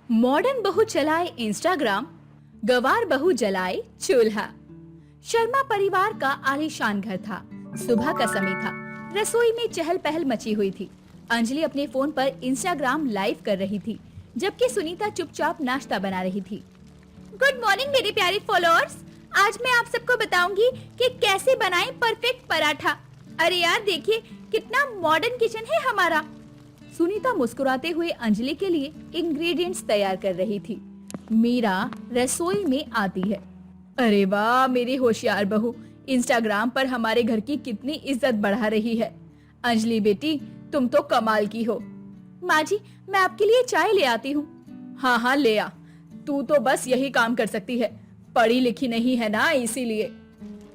Modern बहू चलाए Instagram, गवार बहू जलाए चूल्हा। शर्मा परिवार का आलीशान घर था। सुबह का समय था। रसोई में चहल पहल मची हुई थी। अंजलि अपने फोन पर इंस्टाग्राम लाइव कर रही थी, जबकि सुनीता चुपचाप नाश्ता बना रही थी। गुड मॉर्निंग मेरे प्यारे फॉलोअर्स। आज मैं आप सबको बताऊंगी कि कैसे बनाएं परफेक्ट पराठा। अरे यार देखिए कितना मॉडर्न किचन है हमारा। सुनीता मुस्कुराते हुए अंजलि के लिए इंग्रेडिएंट्स तैयार कर रही थी। मीरा रसोई में आती है। अरे वाह मेरी होशियार बहू, इंस्टाग्राम पर हमारे घर की कितनी इज्जत बढ़ा रही है। अंजलि बेटी तुम तो कमाल की हो। माँ जी मैं आपके लिए चाय ले आती हूँ। हाँ हाँ ले आ, तू तो बस यही काम कर सकती है, पढ़ी लिखी नहीं है ना इसीलिए।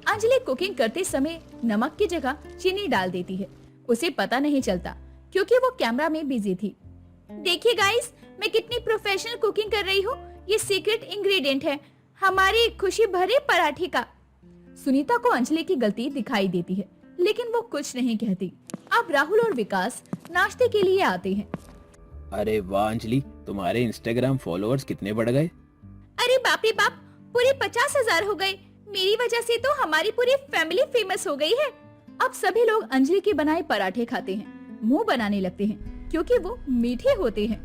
अंजलि कुकिंग करते समय नमक की जगह चीनी डाल देती है। उसे पता नहीं चलता क्योंकि वो कैमरा में बिजी थी। देखिए गाइस मैं कितनी प्रोफेशनल कुकिंग कर रही हूँ। ये सीक्रेट इंग्रेडिएंट है हमारी खुशी भरे पराठे का। सुनीता को अंजलि की गलती दिखाई देती है, लेकिन वो कुछ नहीं कहती। अब राहुल और विकास नाश्ते के लिए आते हैं। अरे वाह अंजलि, तुम्हारे इंस्टाग्राम फॉलोअर्स कितने बढ़ गए। अरे बाप रे बाप, पूरे 50,000 हो गए। मेरी वजह से तो हमारी पूरी फैमिली फेमस हो गई है। अब सभी लोग अंजलि के बनाए पराठे खाते हैं, मुंह बनाने लगते हैं क्योंकि वो मीठे होते हैं।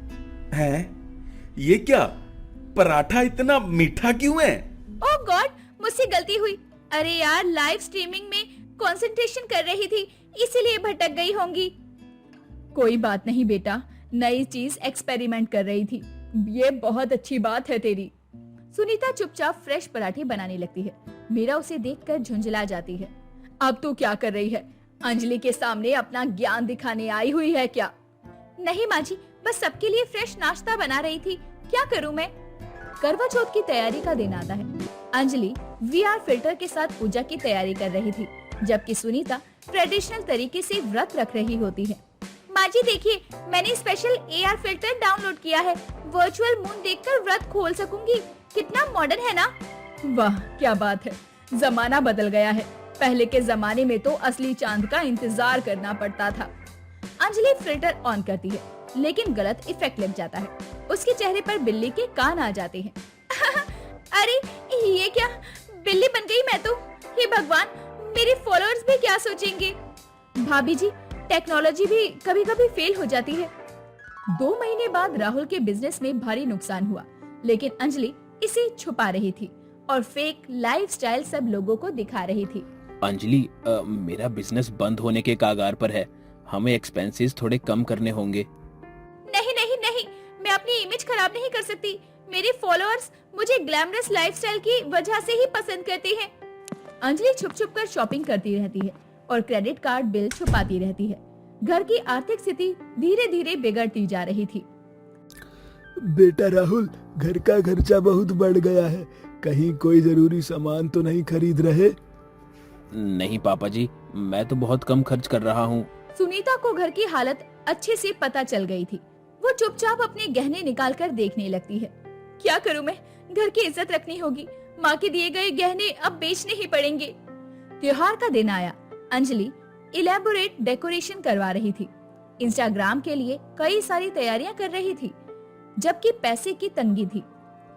ये क्या पराठा इतना मीठा क्यों है? ओह गॉड मुझसे गलती हुई। अरे यार लाइव स्ट्रीमिंग में कंसंट्रेशन कर रही थी इसीलिए भटक गई होंगी। कोई बात नहीं बेटा, नई चीज एक्सपेरिमेंट कर रही थी, ये बहुत अच्छी बात है तेरी। सुनीता चुपचाप फ्रेश पराठे बनाने लगती है। मीरा उसे देखकर झुंझला जाती है। अब तू क्या कर रही है? अंजलि के सामने अपना ज्ञान दिखाने आई हुई है क्या? नहीं माँ जी, बस सबके लिए फ्रेश नाश्ता बना रही थी। क्या करूँ मैं? करवा चौथ की तैयारी का दिन आता है। अंजलि वीआर फिल्टर के साथ पूजा की तैयारी कर रही थी, जबकि सुनीता ट्रेडिशनल तरीके से व्रत रख रही होती है। माँ जी देखिए मैंने स्पेशल एआर फिल्टर डाउनलोड किया है, वर्चुअल मून देखकर व्रत खोल सकूंगी। कितना मॉडर्न है ना? वाह क्या बात है, जमाना बदल गया है। पहले के जमाने में तो असली चांद का इंतजार करना पड़ता था। अंजलि फिल्टर ऑन करती है, लेकिन गलत इफेक्ट लग जाता है। उसके चेहरे पर बिल्ली के कान आ जाते हैं। अरे ये क्या, बिल्ली बन गई मैं तो। हे भगवान, मेरे फॉलोअर्स भी क्या सोचेंगे? भाभी जी टेक्नोलॉजी भी कभी कभी फेल हो जाती है। 2 महीने बाद राहुल के बिजनेस में भारी नुकसान हुआ, लेकिन अंजलि इसे छुपा रही थी और फेक लाइफस्टाइल सब लोगों को दिखा रही थी। अंजलि मेरा बिजनेस बंद होने के कागार पर है, हमें एक्सपेंसेस थोड़े कम करने होंगे। नहीं नहीं नहीं, मैं अपनी इमेज खराब नहीं कर सकती। मेरे फॉलोअर्स मुझे ग्लैमरस लाइफस्टाइल की वजह से ही पसंद करते हैं। अंजलि छुप छुप कर शॉपिंग करती रहती है और क्रेडिट कार्ड बिल छुपाती रहती है। घर की आर्थिक स्थिति धीरे धीरे बिगड़ती जा रही थी। बेटा राहुल, घर का खर्चा बहुत बढ़ गया है, कहीं कोई जरूरी सामान तो नहीं खरीद रहे? नहीं पापा जी, मैं तो बहुत कम खर्च कर रहा हूँ। सुनीता को घर की हालत अच्छे से पता चल गई थी। वो चुपचाप अपने गहने निकालकर देखने लगती है। क्या करूं मैं? घर की इज्जत रखनी होगी। माँ के दिए गए गहने अब बेचने ही पड़ेंगे। त्योहार का दिन आया। अंजलि इलेबोरेट डेकोरेशन करवा रही थी। इंस्टाग्राम के लिए कई सारी तैयारियां कर रही थी, जबकि पैसे की तंगी थी।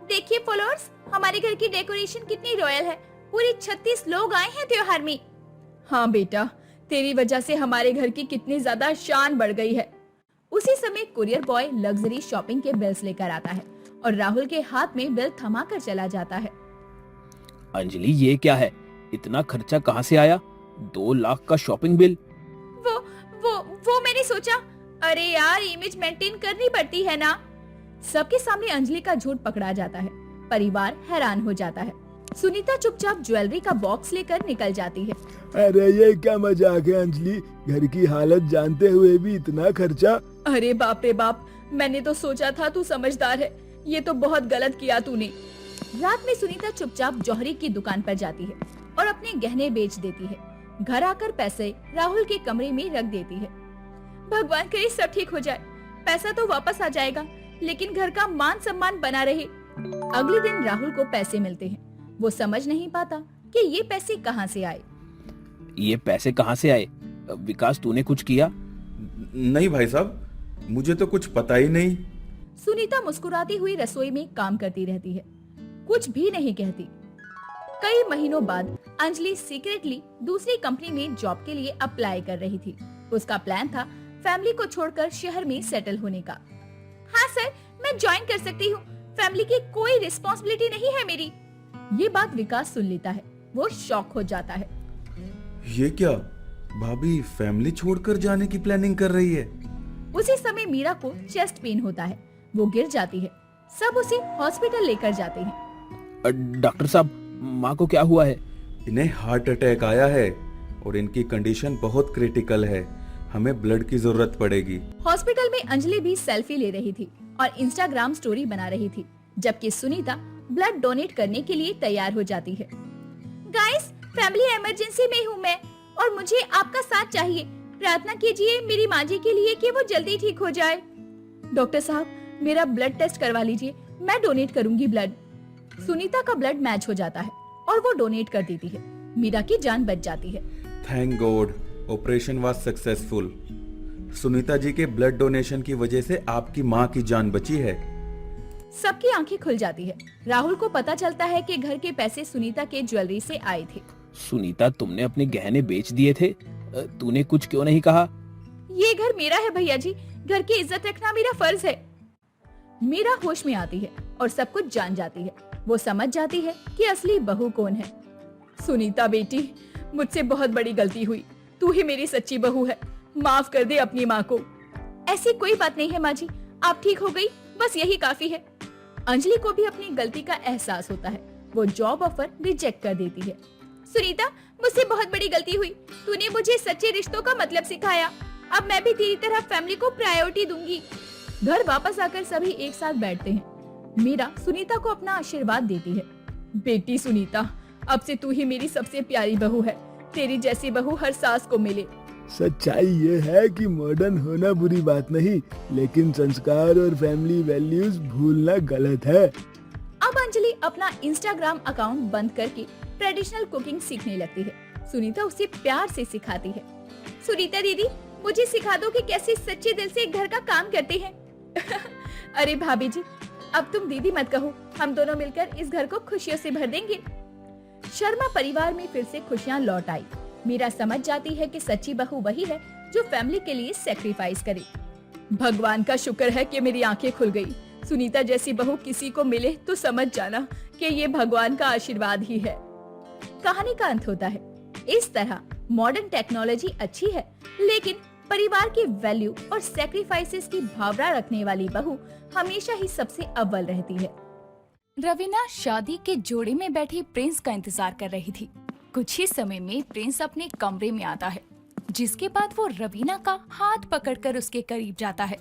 देखिए फॉलोअर्स, हमारे घर की डेकोरेशन कितनी रॉयल है। पूरे 36 लोग आए हैं त्योहार में। हाँ बेटा, तेरी वजह से हमारे घर की कितनी ज्यादा शान बढ़ गई है। उसी समय कुरियर बॉय लग्जरी शॉपिंग के बिल्स लेकर आता है और राहुल के हाथ में बिल थमाकर चला जाता है। अंजलि ये क्या है, इतना खर्चा कहाँ से आया? 2 लाख का शॉपिंग बिल। वो मैंने सोचा, अरे यार इमेज मेंटेन करनी पड़ती है ना। सबके सामने अंजलि का झूठ पकड़ा जाता है। परिवार हैरान हो जाता है। सुनीता चुपचाप ज्वेलरी का बॉक्स लेकर निकल जाती है। अरे ये क्या मजाक है अंजलि, घर की हालत जानते हुए भी इतना खर्चा? अरे बाप रे बाप, मैंने तो सोचा था तू समझदार है, ये तो बहुत गलत किया तूने। रात में सुनीता चुपचाप जौहरी की दुकान पर जाती है और अपने गहने बेच देती है। घर आकर पैसे राहुल के कमरे में रख देती है। भगवान करे सब ठीक हो जाए, पैसा तो वापस आ जाएगा, लेकिन घर का मान सम्मान बना रहे। अगले दिन राहुल को पैसे मिलते हैं। वो समझ नहीं पाता कि ये पैसे कहाँ से आए। ये पैसे कहाँ से आए? विकास तूने कुछ किया? नहीं भाई साहब, मुझे तो कुछ पता ही नहीं। सुनीता मुस्कुराती हुई रसोई में काम करती रहती है, कुछ भी नहीं कहती। कई महीनों बाद अंजलि सीक्रेटली दूसरी कंपनी में जॉब के लिए अप्लाई कर रही थी। उसका प्लान था फैमिली को छोड़कर शहर में सेटल होने का। हाँ सर, मैं ज्वाइन कर सकती हूँ, फैमिली की कोई रिस्पॉन्सिबिलिटी नहीं है मेरी। ये बात विकास सुन लेता है, वो शॉक हो जाता है। ये क्या, भाभी फैमिली छोड़कर जाने की प्लानिंग कर रही है? उसी समय मीरा को चेस्ट पेन होता है, वो गिर जाती है। सब उसे हॉस्पिटल लेकर जाते हैं। डॉक्टर साहब, माँ को क्या हुआ है? इन्हें हार्ट अटैक आया है और इनकी कंडीशन बहुत क्रिटिकल है, हमें ब्लड की जरूरत पड़ेगी। हॉस्पिटल में अंजलि भी सेल्फी ले रही थी और इंस्टाग्राम स्टोरी बना रही थी, जबकि सुनीता ब्लड डोनेट करने के लिए तैयार हो जाती है। गाइस, फैमिली इमरजेंसी में हूँ मैं और मुझे आपका साथ चाहिए। प्रार्थना कीजिए मेरी माँ जी के लिए कि वो जल्दी ठीक हो जाए। डॉक्टर साहब, मेरा ब्लड टेस्ट करवा लीजिए, मैं डोनेट करूंगी ब्लड। सुनीता का ब्लड मैच हो जाता है और वो डोनेट कर देती है। मीरा की जान बच जाती है। Thank God, operation was successful. Sunita ji के ब्लड डोनेशन की वजह से आपकी माँ की जान बची है। सबकी आंखें खुल जाती है। राहुल को पता चलता है कि घर के पैसे सुनीता के ज्वेलरी से आए थे। सुनीता, तुमने अपने गहने बेच दिए थे, तूने कुछ क्यों नहीं कहा? ये घर मेरा है भैया जी, घर की इज्जत रखना मेरा फर्ज है। मीरा होश में आती है और सब कुछ जान जाती है। वो समझ जाती है कि असली बहू कौन है। सुनीता बेटी, मुझसे बहुत बड़ी गलती हुई, तू ही मेरी सच्ची बहू है, माफ कर दे अपनी माँ को। ऐसी कोई बात नहीं है माँ जी, आप ठीक हो गई, बस यही काफी है। अंजलि को भी अपनी गलती का एहसास होता है, वो जॉब ऑफर रिजेक्ट कर देती है। सुनीता, मुझसे बहुत बड़ी गलती हुई, तूने मुझे सच्चे रिश्तों का मतलब सिखाया, अब मैं भी तेरी तरह फैमिली को प्रायोरिटी दूंगी। घर वापस आकर सभी एक साथ बैठते हैं। मीरा सुनीता को अपना आशीर्वाद देती है। बेटी सुनीता, अब से तू ही मेरी सबसे प्यारी बहू है, तेरी जैसी बहू हर सास को मिले। सच्चाई ये है कि मॉडर्न होना बुरी बात नहीं, लेकिन संस्कार और फैमिली वैल्यूज भूलना गलत है। अब अंजलि अपना इंस्टाग्राम अकाउंट बंद करके ट्रेडिशनल कुकिंग सीखने लगती है। सुनीता उसे प्यार से सिखाती है। सुनीता दीदी, मुझे सिखा दो कि कैसे सच्चे दिल से घर का काम करते हैं। अरे भाभी जी, अब तुम दीदी मत कहो, हम दोनों मिलकर इस घर को खुशियों से भर देंगे। शर्मा परिवार में फिर से खुशियाँ लौट आई। मीरा समझ जाती है कि सच्ची बहू वही है जो फैमिली के लिए सेक्रीफाइस करे। भगवान का शुक्र है कि मेरी आंखें खुल गई। सुनीता जैसी बहू किसी को मिले तो समझ जाना कि ये भगवान का आशीर्वाद ही है। कहानी का अंत होता है। इस तरह मॉडर्न टेक्नोलॉजी अच्छी है, लेकिन परिवार की वैल्यू और सैक्रिफाइसेस की भावना रखने वाली बहू हमेशा ही सबसे अव्वल रहती है। रवीना शादी के जोड़े में बैठी प्रिंस का इंतजार कर रही थी। कुछ ही समय में प्रिंस अपने कमरे में आता है, जिसके बाद वो रवीना का हाथ पकड़कर उसके करीब जाता है,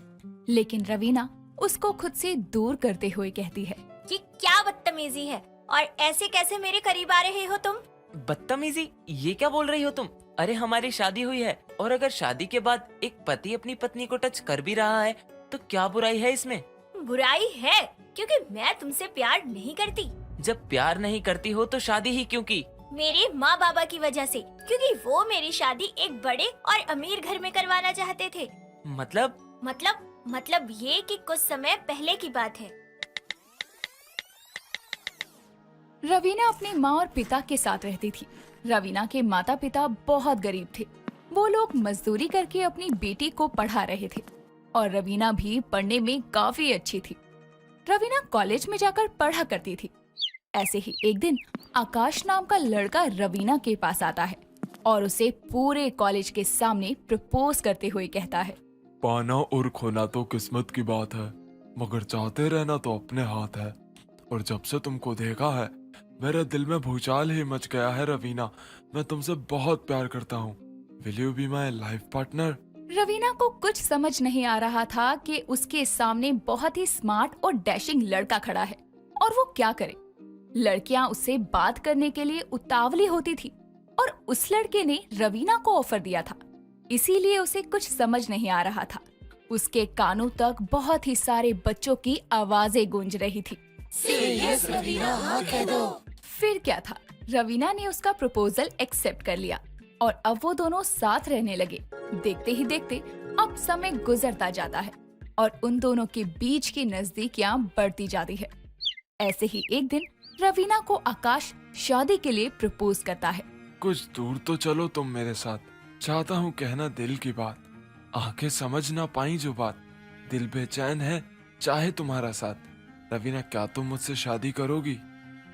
लेकिन रवीना उसको खुद से दूर करते हुए कहती है, ये क्या बदतमीजी है और ऐसे कैसे मेरे करीब आ रहे हो तुम? बदतमीजी? ये क्या बोल रही हो तुम? अरे हमारी शादी हुई है, और अगर शादी के बाद एक पति अपनी पत्नी को टच कर भी रहा है तो क्या बुराई है इसमें? बुराई है, क्योंकि मैं तुमसे प्यार नहीं करती। जब प्यार नहीं करती हो तो शादी ही क्यों की? मेरे माँ बाबा की वजह से, क्योंकि वो मेरी शादी एक बड़े और अमीर घर में करवाना चाहते थे। मतलब ये कि कुछ समय पहले की बात है। रवीना अपनी माँ और पिता के साथ रहती थी। रवीना के माता पिता बहुत गरीब थे। वो लोग मजदूरी करके अपनी बेटी को पढ़ा रहे थे और रवीना भी पढ़ने में काफी अच्छी थी। रवीना कॉलेज में जाकर पढ़ा करती थी। ऐसे ही एक दिन आकाश नाम का लड़का रवीना के पास आता है और उसे पूरे कॉलेज के सामने प्रपोज करते हुए कहता है, पाना और खोना तो किस्मत की बात है, मगर चाहते रहना तो अपने हाथ है। और जब से तुमको देखा है मेरे दिल में भूचाल ही मच गया है रवीना। मैं तुमसे बहुत प्यार करता हूँ। Will you be my life partner? Raveena को कुछ समझ नहीं आ रहा था कि उसके सामने बहुत ही स्मार्ट और डैशिंग लड़का खड़ा है और वो क्या करे। लड़कियां उससे बात करने के लिए उतावली होती थी और उस लड़के ने रवीना को ऑफर दिया था, इसीलिए उसे कुछ समझ नहीं आ रहा था। उसके कानों तक बहुत ही सारे बच्चों की आवाजें गूंज रही थी। सीरियस रवीना, हाँ कह दो। फिर क्या था, रवीना ने उसका प्रपोजल एक्सेप्ट कर लिया और अब वो दोनों साथ रहने लगे। देखते ही देखते अब समय गुजरता जाता है और उन दोनों के बीच की नजदीकियां बढ़ती जाती है। ऐसे ही एक दिन रवीना को आकाश शादी के लिए प्रपोज करता है। कुछ दूर तो चलो तुम मेरे साथ, चाहता हूँ कहना दिल की बात, आंखें समझ ना पाई जो बात, दिल बेचैन है चाहे तुम्हारा साथ। रवीना क्या तुम मुझसे शादी करोगी?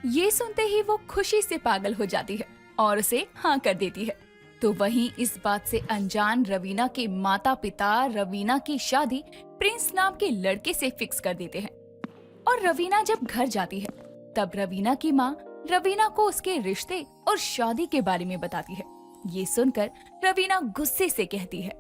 ये सुनते ही वो खुशी से पागल हो जाती है और उसे हाँ कर देती है। तो वहीं इस बात से अनजान रवीना के माता पिता रवीना की शादी प्रिंस नाम के लड़के से फिक्स कर देते हैं। और रवीना जब घर जाती है तब रवीना की माँ रवीना को उसके रिश्ते और शादी के बारे में बताती है। ये सुनकर रवीना गुस्से से कहती है,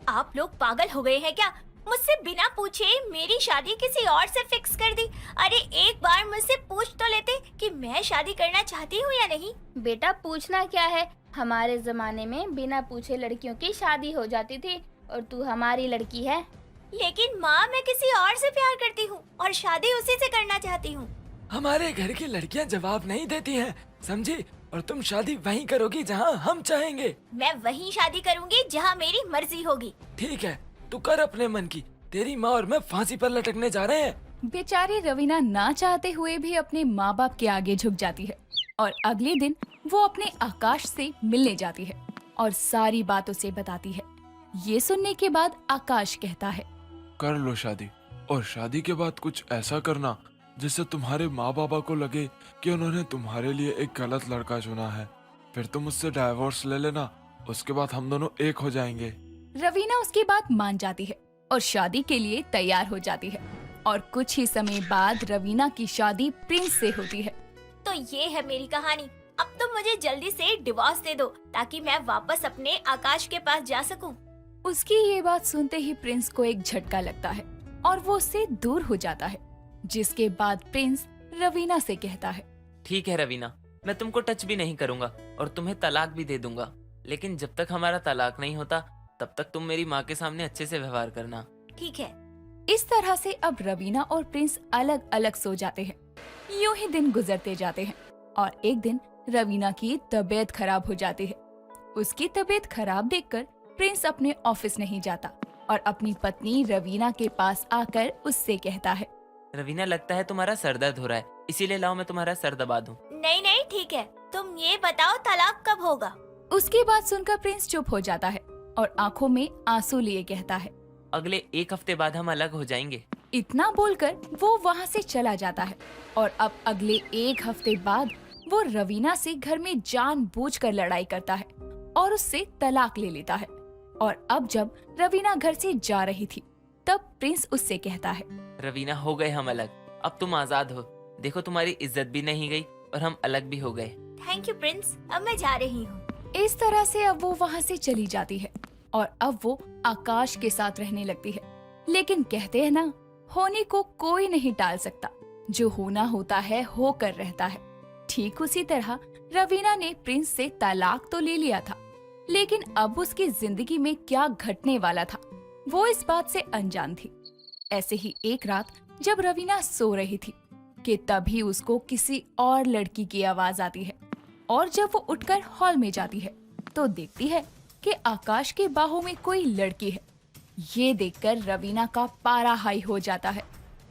आप लोग पागल हो गए हैं क्या? मुझसे बिना पूछे मेरी शादी किसी और से फिक्स कर दी। अरे एक बार मुझसे पूछ तो लेते कि मैं शादी करना चाहती हूँ या नहीं। बेटा पूछना क्या है, हमारे जमाने में बिना पूछे लड़कियों की शादी हो जाती थी और तू हमारी लड़की है। लेकिन माँ, मैं किसी और से प्यार करती हूँ और शादी उसी से करना चाहती हूँ। हमारे घर की लड़कियां जवाब नहीं देती हैं, समझी? और तुम शादी वहीं करोगी जहां हम चाहेंगे। मैं वहीं शादी करूँगी जहाँ मेरी मर्जी होगी। ठीक है, तू कर अपने मन की, तेरी माँ और मैं फांसी पर लटकने जा रहे हैं। बेचारी रवीना ना चाहते हुए भी अपने माँ बाप के आगे झुक जाती है और अगले दिन वो अपने आकाश से मिलने जाती है और सारी बात उसे बताती है। ये सुनने के बाद आकाश कहता है, कर लो शादी, और शादी के बाद कुछ ऐसा करना जिससे तुम्हारे माँ बाबा को लगे कि उन्होंने तुम्हारे लिए एक गलत लड़का चुना है। फिर तुम उससे डाइवोर्स ले लेना, उसके बाद हम दोनों एक हो जाएंगे। रवीना उसकी बात मान जाती है और शादी के लिए तैयार हो जाती है। और कुछ ही समय बाद रवीना की शादी प्रिंस से होती है। तो ये है मेरी कहानी। अब तुम मुझे जल्दी से डिवोर्स दे दो ताकि मैं वापस अपने आकाश के पास जा सकूं। उसकी ये बात सुनते ही प्रिंस को एक झटका लगता है और वो उससे दूर हो जाता है। जिसके बाद प्रिंस रवीना से कहता है, ठीक है रवीना, मैं तुमको टच भी नहीं करूंगा और तुम्हें तलाक भी दे दूंगा, लेकिन जब तक हमारा तलाक नहीं होता तब तक तुम मेरी माँ के सामने अच्छे से व्यवहार करना। ठीक है। इस तरह से अब रवीना और प्रिंस अलग अलग सो जाते हैं। यूं ही दिन गुजरते जाते हैं और एक दिन रवीना की तबीयत खराब हो जाती है। उसकी तबीयत खराब देखकर प्रिंस अपने ऑफिस नहीं जाता और अपनी पत्नी रवीना के पास आकर उससे कहता है, रवीना, लगता है तुम्हारा सर दर्द हो रहा है, इसीलिए लाओ मैं तुम्हारा सर दबा दूं। नहीं नहीं, ठीक है, तुम ये बताओ तलाक कब होगा? उसकी बात सुनकर प्रिंस चुप हो जाता है और आंखों में आंसू लिए कहता है, अगले 1 हफ्ते बाद हम अलग हो जाएंगे। इतना बोलकर वो वहाँ से चला जाता है और अब अगले 1 हफ्ते बाद वो रवीना से घर में जानबूझकर लड़ाई करता है और उससे तलाक ले लेता है। और अब जब रवीना घर से जा रही थी तब प्रिंस उससे कहता है, रवीना, हो गए हम अलग, अब तुम आजाद हो। देखो तुम्हारी इज्जत भी नहीं गई और हम अलग भी हो गए। थैंक यू प्रिंस, अब मैं जा रही हूँ। इस तरह से अब वो वहाँ से चली जाती है और अब वो आकाश के साथ रहने लगती है। लेकिन कहते हैं ना, होने को कोई नहीं टाल सकता, जो होना होता है होकर रहता है। ठीक उसी तरह रवीना ने प्रिंस से तलाक तो ले लिया था, लेकिन अब उसकी जिंदगी में क्या घटने वाला था वो इस बात से अनजान थी। ऐसे ही एक रात जब रवीना सो रही थी कि तभी उसको किसी और लड़की की आवाज आती है और जब वो उठकर हॉल में जाती है तो देखती है कि आकाश के बाहों में कोई लड़की है। ये देखकर रवीना का पारा हाई हो जाता है।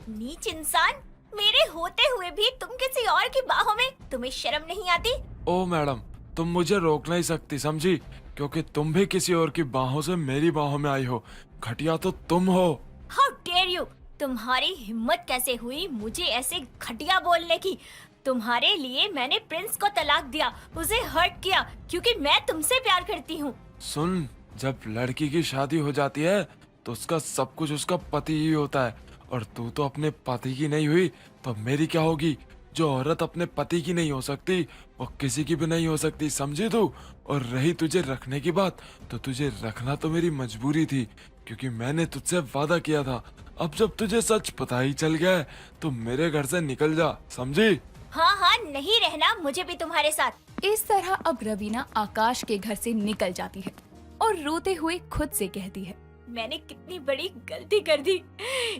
नीच इंसान, मेरे होते हुए भी तुम किसी और की बाहों में, तुम्हें शर्म नहीं आती? ओ मैडम, तुम मुझे रोक नहीं सकती, समझी? क्योंकि तुम भी किसी और की बाहों से मेरी बाहों में आई हो। घटिया तो तुम हो। How dare you! तुम्हारी हिम्मत कैसे हुई मुझे ऐसे घटिया बोलने की? तुम्हारे लिए मैंने प्रिंस को तलाक दिया, उसे हर्ट किया, क्योंकि मैं तुमसे प्यार करती हूँ। सुन, जब लड़की की शादी हो जाती है तो उसका सब कुछ उसका पति ही होता है, और तू तो अपने पति की नहीं हुई तो मेरी क्या होगी? जो औरत अपने पति की नहीं हो सकती वो किसी की भी नहीं हो सकती, समझी तू? और रही तुझे रखने की बात, तो तुझे रखना तो मेरी मजबूरी थी, क्योंकि मैंने तुझसे वादा किया था। अब जब तुझे सच पता ही चल गया है तो मेरे घर से निकल जा, समझी? हाँ हाँ, नहीं रहना मुझे भी तुम्हारे साथ। इस तरह अब रवीना आकाश के घर से निकल जाती है और रोते हुए खुद से कहती है, मैंने कितनी बड़ी गलती कर दी।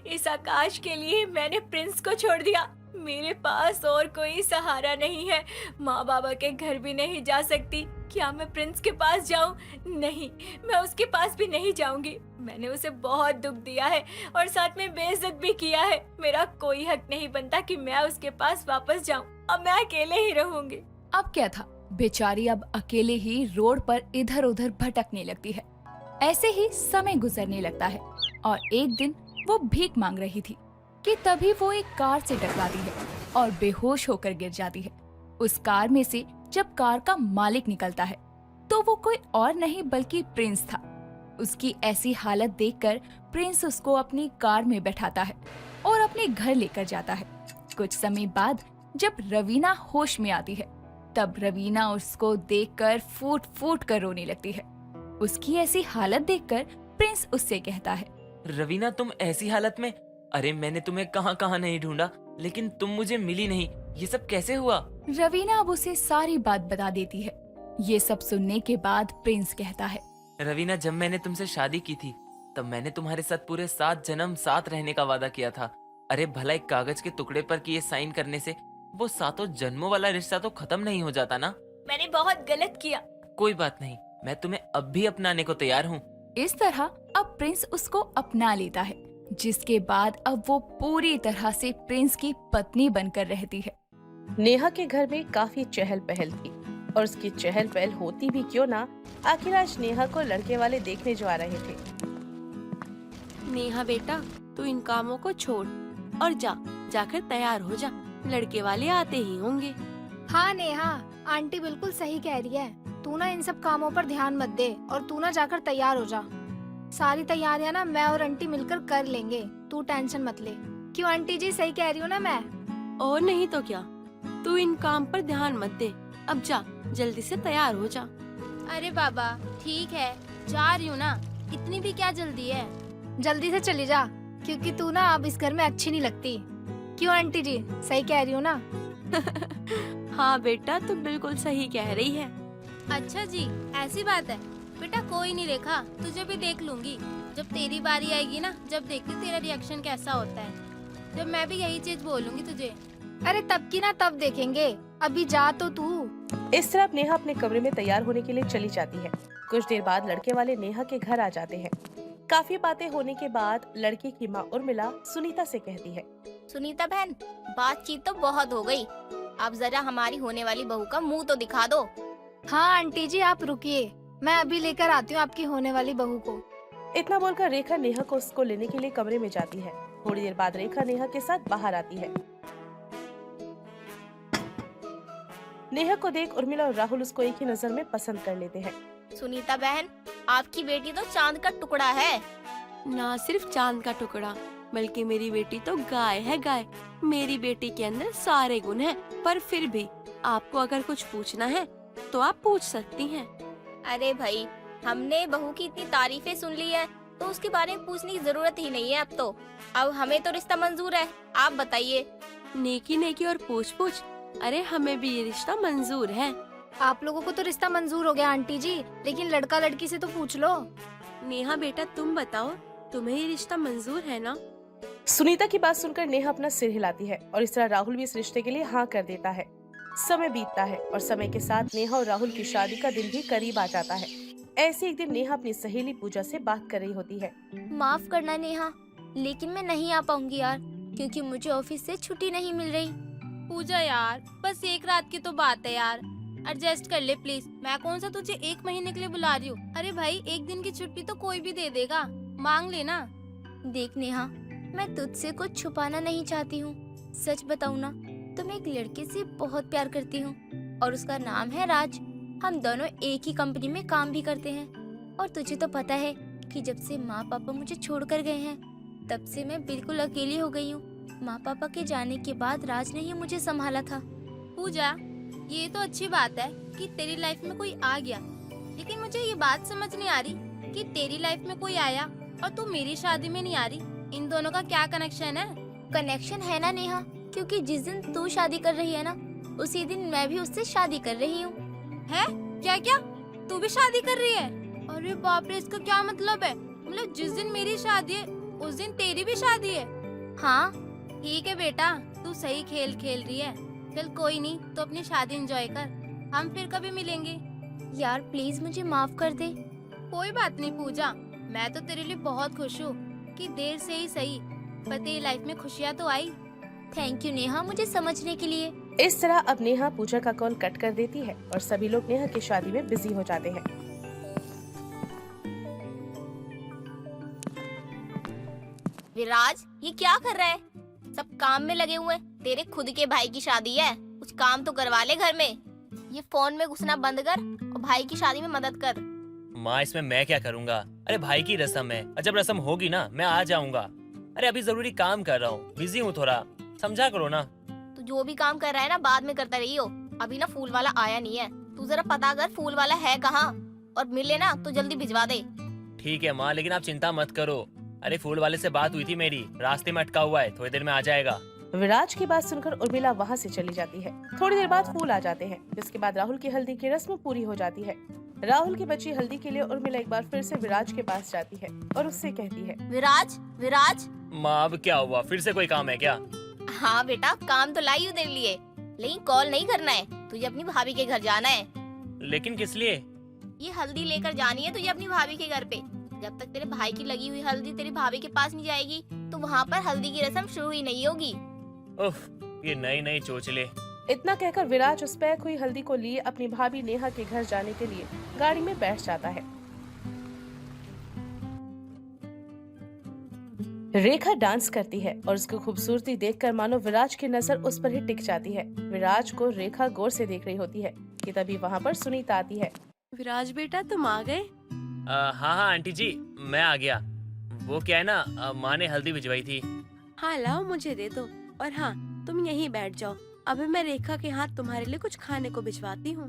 इस आकाश के लिए मैंने प्रिंस को छोड़ दिया। मेरे पास और कोई सहारा नहीं है, माँ बाबा के घर भी नहीं जा सकती क्या मैं प्रिंस के पास जाऊं? नहीं, मैं उसके पास भी नहीं जाऊंगी। मैंने उसे बहुत दुख दिया है और साथ में बेइज्जत भी किया है। मेरा कोई हक नहीं बनता कि मैं उसके पास वापस जाऊं। अब मैं अकेले ही रहूंगी। अब क्या था, बेचारी अब अकेले ही रोड पर इधर उधर भटकने लगती है। ऐसे ही समय गुजरने लगता है और एक दिन वो भीख मांग रही थी कि तभी वो एक कार से टकराती है और बेहोश होकर गिर जाती है। उस कार में से जब कार का मालिक निकलता है तो वो कोई और नहीं बल्कि प्रिंस था। उसकी ऐसी हालत देखकर प्रिंस उसको अपनी कार में बैठाता है और अपने घर लेकर जाता है। कुछ समय बाद जब रवीना होश में आती है तब रवीना उसको देखकर फूट फूट कर रोने लगती है। उसकी ऐसी हालत देखकर प्रिंस उससे कहता है, रवीना तुम ऐसी हालत में? अरे मैंने तुम्हें कहाँ कहाँ नहीं ढूंढा, लेकिन तुम मुझे मिली नहीं। ये सब कैसे हुआ? रवीना अब उसे सारी बात बता देती है। ये सब सुनने के बाद प्रिंस कहता है, रवीना जब मैंने तुमसे शादी की थी तब मैंने तुम्हारे साथ पूरे 7 जन्म साथ रहने का वादा किया था। अरे भला एक कागज के टुकड़े पर किए साइन करने से वो 7 जन्मों वाला रिश्ता तो खत्म नहीं हो जाता ना। मैंने बहुत गलत किया। कोई बात नहीं, मैं तुम्हें अब भी अपनाने को तैयार हूँ। इस तरह अब प्रिंस उसको अपना लेता है, जिसके बाद अब वो पूरी तरह से प्रिंस की पत्नी बनकर रहती है। नेहा के घर में काफी चहल पहल थी और उसकी चहल पहल होती भी क्यों ना, आखिर आज नेहा को लड़के वाले देखने जो आ रहे थे। नेहा बेटा, तू इन कामों को छोड़ और जाकर तैयार हो जा, लड़के वाले आते ही होंगे। हाँ नेहा, आंटी बिल्कुल सही कह रही है। तू ना इन सब कामों पर ध्यान मत दे और तू ना जाकर तैयार हो जा। सारी तैयारियां ना मैं और आंटी मिलकर कर लेंगे, तू टेंशन मत ले। क्यों आंटी जी, सही कह रही हूँ ना मैं? और नहीं तो क्या, तू इन काम पर ध्यान मत दे। अब जा, जल्दी से तैयार हो जा। अरे बाबा ठीक है, जा रही हूँ ना, इतनी भी क्या जल्दी है। जल्दी से चली जा, क्योंकि तू ना अब इस घर में अच्छी नहीं लगती। क्यों आंटी जी, सही कह रही हूँ ना? हाँ बेटा, तू बिल्कुल सही कह रही है। अच्छा जी, ऐसी बात है बेटा। कोई नहीं रेखा, तुझे भी देख लूंगी। जब तेरी बारी आएगी ना, जब देखती तेरा रिएक्शन कैसा होता है। जब मैं भी यही चीज बोलूंगी तुझे। अरे तब की ना तब देखेंगे, अभी जा तो तू। इस तरह नेहा अपने कमरे में तैयार होने के लिए चली जाती है। कुछ देर बाद लड़के वाले नेहा के घर आ जाते हैं। काफी बातें होने के बाद लड़के की माँ उर्मिला सुनीता से कहती है, सुनीता बहन, बातचीत तो बहुत हो गई, अब जरा हमारी होने वाली बहू का मुंह तो दिखा दो। हाँ आंटी जी, आप रुकिए, मैं अभी लेकर आती हूँ आपकी होने वाली बहू को। इतना बोलकर रेखा नेहा को उसको लेने के लिए कमरे में जाती है। थोड़ी देर बाद रेखा नेहा के साथ बाहर आती है। नेहा को देख उर्मिला और राहुल उसको एक ही नजर में पसंद कर लेते हैं। सुनीता बहन, आपकी बेटी तो चांद का टुकड़ा है। ना सिर्फ चांद का टुकड़ा, बल्कि मेरी बेटी तो गाय है, गाय। मेरी बेटी के अंदर सारे गुण हैं, पर फिर भी आपको अगर कुछ पूछना है तो आप पूछ सकती हैं। अरे भाई, हमने बहू की इतनी तारीफें सुन ली है तो उसके बारे में पूछने की जरूरत ही नहीं है अब तो। अब हमें तो रिश्ता मंजूर है, आप बताइए। नेकी नेकी और पूछ पूछ, अरे हमें भी ये रिश्ता मंजूर है। आप लोगों को तो रिश्ता मंजूर हो गया आंटी जी, लेकिन लड़का लड़की से तो पूछ लो। नेहा बेटा, तुम बताओ, तुम्हें ये रिश्ता मंजूर है ना? सुनीता की बात सुनकर नेहा अपना सिर हिलाती है और इस तरह राहुल भी इस रिश्ते के लिए हाँ कर देता है। समय बीतता है और समय के साथ नेहा और राहुल की शादी का दिन भी करीब आ जाता है। ऐसे एक दिन नेहा अपनी सहेली पूजा से बात कर रही होती है। माफ करना नेहा, लेकिन मैं नहीं आ पाऊंगी यार, क्योंकि मुझे ऑफिस से छुट्टी नहीं मिल रही। पूजा यार, बस एक रात की तो बात है यार, एडजस्ट कर ले प्लीज। मैं कौन सा तुझे 1 महीने के लिए बुला रही हूँ। अरे भाई, 1 दिन की छुट्टी तो कोई भी दे देगा, मांग लेना। देख नेहा, मैं तुझसे कुछ छुपाना नहीं चाहती हूँ। सच बताऊँ ना तो मैं एक लड़के से बहुत प्यार करती हूँ और उसका नाम है राज। हम दोनों एक ही कंपनी में काम भी करते हैं और तुझे तो पता है कि जब से माँ पापा मुझे छोड़कर गए हैं तब से मैं बिल्कुल अकेली हो गई हूँ। माँ पापा के जाने के बाद राज ने ही मुझे संभाला था। पूजा, ये तो अच्छी बात है कि तेरी लाइफ में कोई आ गया, लेकिन मुझे ये बात समझ नहीं आ रही कि तेरी लाइफ में कोई आया और तू मेरी शादी में नहीं आ रही। इन दोनों का क्या कनेक्शन है? कनेक्शन है ना नेहा, क्योंकि जिस दिन तू शादी कर रही है ना, उसी दिन मैं भी उससे शादी कर रही हूँ। है क्या? क्या तू भी शादी कर रही है? अरे बाप रे, इसका क्या मतलब है? मतलब जिस दिन मेरी शादी है उस दिन तेरी भी शादी है? हाँ ठीक है बेटा, तू सही खेल खेल रही है। चल कोई नहीं, तो अपनी शादी एंजॉय कर, हम फिर कभी मिलेंगे। यार प्लीज मुझे माफ कर दे। कोई बात नहीं पूजा, मैं तो तेरे लिए बहुत खुश हूँ कि देर से ही सही पर तेरी लाइफ में खुशियाँ तो आई। थैंक यू नेहा मुझे समझने के लिए। इस तरह अब नेहा पूजा का कॉल कट कर देती है और सभी लोग नेहा की शादी में बिजी हो जाते हैं। विराज ये क्या कर रहा है? सब काम में लगे हुए हैं। तेरे खुद के भाई की शादी है, कुछ काम तो करवा ले घर में। ये फोन में घुसना बंद कर और भाई की शादी में मदद कर। माँ इसमें मैं क्या करूँगा? अरे भाई की रस्म है, और जब रस्म होगी ना मैं आ जाऊंगा। अरे अभी जरूरी काम कर रहा हूँ, बिजी हूँ थोड़ा, समझा करो ना। तू जो भी काम कर रहा है ना बाद में करता रही हो। अभी ना फूल वाला आया नहीं है, तू जरा पता कर फूल वाला है कहाँ और मिले ना तो जल्दी भिजवा दे। ठीक है माँ, लेकिन आप चिंता मत करो। अरे फूल वाले से बात हुई थी मेरी, रास्ते में अटका हुआ है, थोड़ी देर में आ जाएगा। विराज की बात सुनकर उर्मिला वहाँ से चली जाती है। थोड़ी देर बाद फूल आ जाते हैं, जिसके बाद राहुल की हल्दी की रस्म पूरी हो जाती है। राहुल की बची हल्दी के लिए उर्मिला एक बार फिर से विराज के पास जाती है और उससे कहती है, विराज विराज। माँ अब क्या हुआ, फिर से कोई काम है क्या? हाँ बेटा काम तो लाई हूँ तेरे लिए, लेकिन कॉल नहीं करना है, तुझे अपनी भाभी के घर जाना है। लेकिन किस लिए? ये हल्दी लेकर जानी है तुझे अपनी भाभी के घर पे। जब तक तेरे भाई की लगी हुई हल्दी तेरी भाभी के पास नहीं जाएगी तो वहाँ पर हल्दी की रस्म शुरू ही नहीं होगी। उफ, ये नई नई चोचले। इतना कहकर विराज उस पैक हुई हल्दी को लिए अपनी भाभी नेहा के घर जाने के लिए गाड़ी में बैठ जाता है। रेखा डांस करती है और उसकी खूबसूरती देखकर मानो विराज की नजर उस पर ही टिक जाती है। विराज को रेखा गौर से देख रही होती है कि तभी वहाँ पर सुनीता आती है। विराज बेटा तुम आ गए? हाँ हाँ आंटी जी मैं आ गया। वो क्या है ना, माँ ने हल्दी भिजवाई थी। हाँ लाओ मुझे दे दो, और हाँ तुम यहीं बैठ जाओ, अभी मैं रेखा के हाथ तुम्हारे लिए कुछ खाने को भिजवाती हूँ।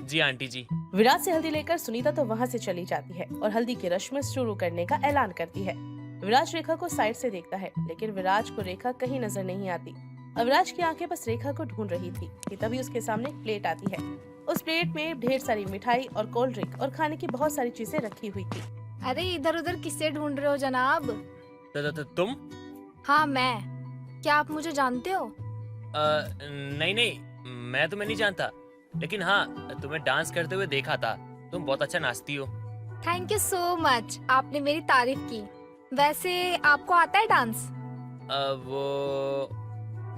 जी आंटी जी। विराज से हल्दी लेकर सुनीता तो वहाँ से चली जाती है और हल्दी की रस्म शुरू करने का ऐलान करती है। विराज रेखा को साइड से देखता है, लेकिन विराज को रेखा कहीं नजर नहीं आती। और विराज की आंखें बस रेखा को ढूंढ रही थी कि तभी उसके सामने एक प्लेट आती है। उस प्लेट में ढेर सारी मिठाई और कोल्ड ड्रिंक और खाने की बहुत सारी चीजें रखी हुई थी। अरे इधर उधर किससे ढूंढ रहे हो जनाब? तुम? हाँ मैं। क्या आप मुझे जानते हो? नहीं नहीं मैं तुम्हें नहीं जानता, लेकिन हाँ तुम्हें डांस करते हुए देखा था, तुम बहुत अच्छा नाचती हो। थैंक यू सो मच, आपने मेरी तारीफ की। वैसे आपको आता है डांस? वो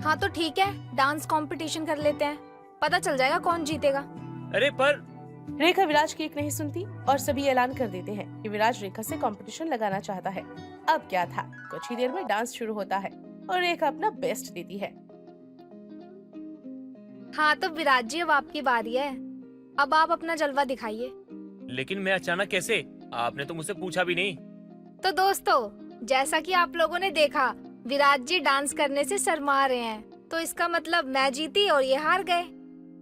हाँ तो ठीक है, डांस कंपटीशन कर लेते हैं, पता चल जाएगा कौन जीतेगा। अरे पर रेखा विराज की एक नहीं सुनती और सभी ऐलान कर देते हैं कि विराज रेखा से कंपटीशन लगाना चाहता है। अब क्या था, कुछ ही देर में डांस शुरू होता है और रेखा अपना बेस्ट देती है। हाँ तो विराज जी अब आपकी बारी है, अब आप अपना जलवा दिखाइए। लेकिन मैं अचानक कैसे, आपने तो मुझसे पूछा भी नहीं। तो दोस्तों जैसा कि आप लोगों ने देखा विराज जी डांस करने से शर्मा रहे हैं, तो इसका मतलब मैं जीती और ये हार गए।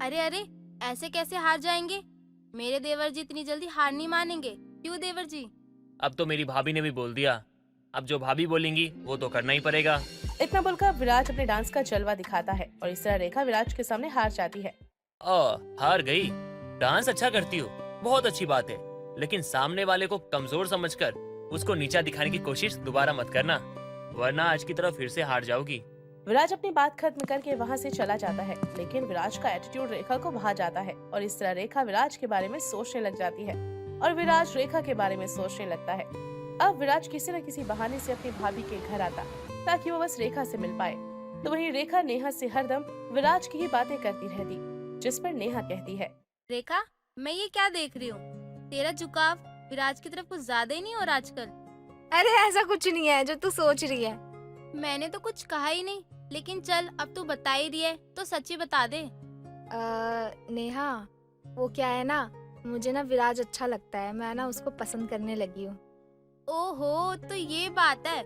अरे अरे ऐसे कैसे हार जाएंगे? मेरे देवर जी इतनी जल्दी हार नहीं मानेंगे। क्यों देवर जी? अब तो मेरी भाभी ने भी बोल दिया, अब जो भाभी बोलेंगी वो तो करना ही पड़ेगा। इतना बोलकर विराज अपने डांस का जलवा दिखाता है और इस तरह रेखा विराज के सामने हार जाती है। हार गई? डांस अच्छा करती हो, बहुत अच्छी बात है, लेकिन सामने वाले को कमजोर समझकर उसको नीचा दिखाने की कोशिश दोबारा मत करना, वरना आज की तरह फिर से हार जाओगी। विराज अपनी बात खत्म करके वहाँ से चला जाता है, लेकिन विराज का एटीट्यूड रेखा को भा जाता है और इस तरह रेखा विराज के बारे में सोचने लग जाती है और विराज रेखा के बारे में सोचने लगता है। अब विराज किसी न किसी बहाने से अपनी भाभी के घर आता ताकि वो बस रेखा से मिल पाए, तो वहीं रेखा नेहा से हरदम विराज की ही बातें करती रहती, जिस पर नेहा कहती है, रेखा मैं ये क्या देख रही हूँ, तेरा झुकाव विराज की तरफ कुछ ज्यादा ही नहीं हो रहा आजकल। अरे ऐसा कुछ नहीं है जो तू सोच रही है। मैंने तो कुछ कहा ही नहीं, लेकिन चल अब तू बता ही रही है तो सच्ची बता दे। नेहा वो क्या है ना, मुझे ना विराज अच्छा लगता है, मैं ना उसको पसंद करने लगी हूँ। ओहो तो ये बात है,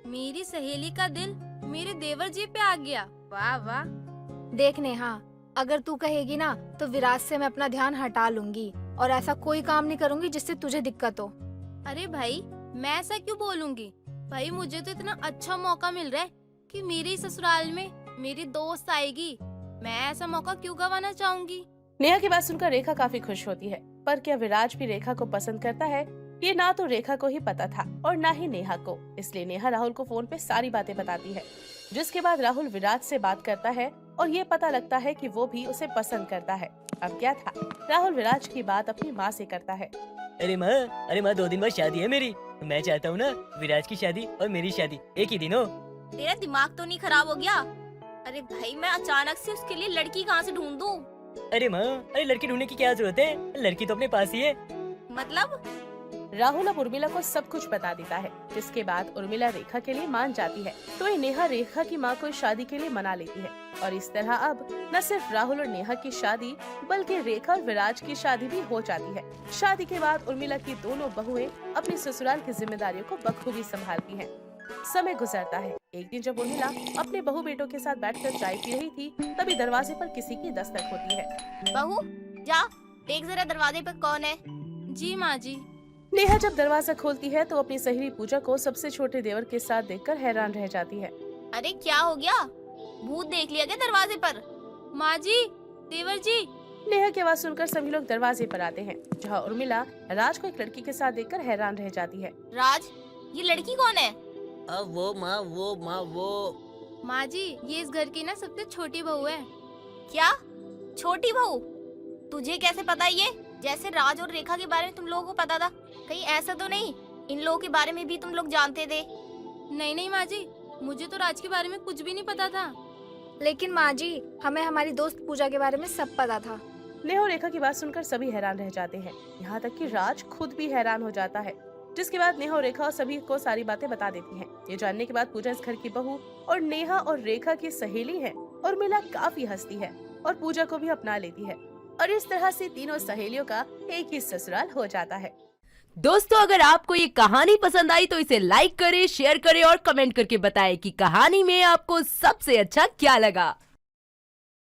मेरी सहेली का दिल मेरे देवर जी पे आ गया। वाह वाह। देख नेहा, अगर तू कहेगी ना तो विराज से मैं अपना ध्यान हटा लूंगी और ऐसा कोई काम नहीं करूंगी जिससे तुझे दिक्कत हो। अरे भाई मैं ऐसा क्यों बोलूंगी भाई, मुझे तो इतना अच्छा मौका मिल रहा है कि मेरे ससुराल में मेरी दोस्त आएगी, मैं ऐसा मौका क्यों गंवाना चाहूंगी। नेहा की बात सुनकर रेखा काफी खुश होती है, पर क्या विराज भी रेखा को पसंद करता है ये ना तो रेखा को ही पता था और ना ही नेहा को। इसलिए नेहा राहुल को फोन पे सारी बातें बताती है, जिसके बाद राहुल विराज से बात करता है और ये पता लगता है कि वो भी उसे पसंद करता है। अब क्या था, राहुल विराज की बात अपनी माँ से करता है। अरे माँ 2 दिन बाद शादी है मेरी। मैं चाहता हूँ ना विराज की शादी और मेरी शादी एक ही दिन हो। तेरा दिमाग तो नहीं खराब हो गया? अरे भाई मैं अचानक से उसके लिए लड़की कहाँ से ढूंढ दूँ? अरे माँ, अरे लड़की ढूंढने की क्या जरूरत है, लड़की तो अपने पास ही है। मतलब? राहुल अब उर्मिला को सब कुछ बता देता है, जिसके बाद उर्मिला रेखा के लिए मान जाती है। तो ये नेहा रेखा की माँ को इस शादी के लिए मना लेती है और इस तरह अब न सिर्फ राहुल और नेहा की शादी बल्कि रेखा और विराज की शादी भी हो जाती है। शादी के बाद उर्मिला की दोनों बहुएं अपनी ससुराल की जिम्मेदारियों को बखूबी संभालती हैं। समय गुजरता है। एक दिन जब उर्मिला अपने बहू बेटों के साथ बैठकर चाय पी रही थी, तभी दरवाजे पर किसी की दस्तक होती है। बहू जा देख जरा दरवाजे पर कौन है। जी माँ जी। नेहा जब दरवाजा खोलती है तो अपनी सहेली पूजा को सबसे छोटे देवर के साथ देखकर हैरान रह जाती है। अरे क्या हो गया, भूत देख लिया क्या दरवाजे पर? माँ जी, देवर जी। नेहा की आवाज सुनकर सभी लोग दरवाजे पर आते हैं, जहाँ उर्मिला राज को एक लड़की के साथ देखकर हैरान रह जाती है। राज, ये लड़की कौन है? वो माँ माँ जी, ये इस घर की ना सबसे छोटी बहू है। क्या छोटी बहू? तुझे कैसे पता ये? जैसे राज और रेखा के बारे में तुम लोगों को पता था, कहीं ऐसा तो नहीं इन लोगों के बारे में भी तुम लोग जानते थे? नहीं माँ जी, मुझे तो राज के बारे में कुछ भी नहीं पता था। लेकिन माँ जी, हमें हमारी दोस्त पूजा के बारे में सब पता था। नेहा और रेखा की बात सुनकर सभी हैरान रह जाते हैं, यहाँ तक कि राज खुद भी हैरान हो जाता है। जिसके बाद नेहा और रेखा सभी को सारी बातें बता देती हैं। ये जानने के बाद पूजा इस घर की बहू और नेहा और रेखा की सहेली है और मिला काफी हंसती है और पूजा को भी अपना लेती है और इस तरह से तीनों सहेलियों का एक ही ससुराल हो जाता है। दोस्तों, अगर आपको ये कहानी पसंद आई तो इसे लाइक करें, शेयर करें और कमेंट करके बताएं कि कहानी में आपको सबसे अच्छा क्या लगा।